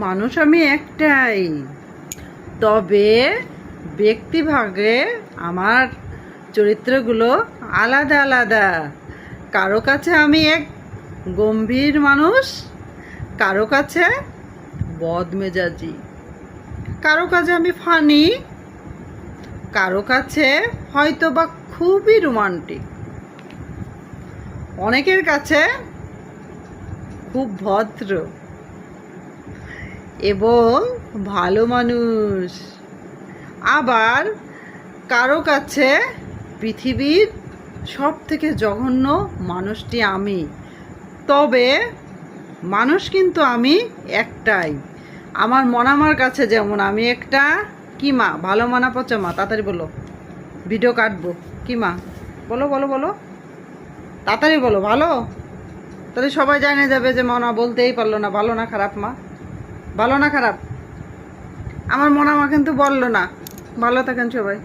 মানুষ আমি একটাই, তবে ব্যক্তিভাগে আমার চরিত্রগুলো আলাদা আলাদা। কারো কাছে আমি এক গম্ভীর মানুষ, কারো কাছে বদমেজাজি, কারো কাছে আমি ফানি, কারো কাছে হয়তো বা খুবই রোমান্টিক, অনেকের কাছে খুব ভদ্র এবং ভালো মানুষ, আবার কারো কাছে পৃথিবীর সব থেকে জঘন্য মানুষটি আমি। তবে মানুষ কিন্তু আমি একটাই। আমার মনামার কাছে যেমন আমি একটা কি মা, ভালো মানা পচা মা, তাড়াতাড়ি বলো, ভিডিও কাটবো। কি মা, বলো বলো বলো, তাড়াতাড়ি বলো। ভালো, তাহলে সবাই জানে যাবে যে মনা বলতেই পারলো না। ভালো না খারাপ মা, ভালো না খারাপ? আমার মনামা কিন্তু বললো না। ভালো থাকেন সবাই।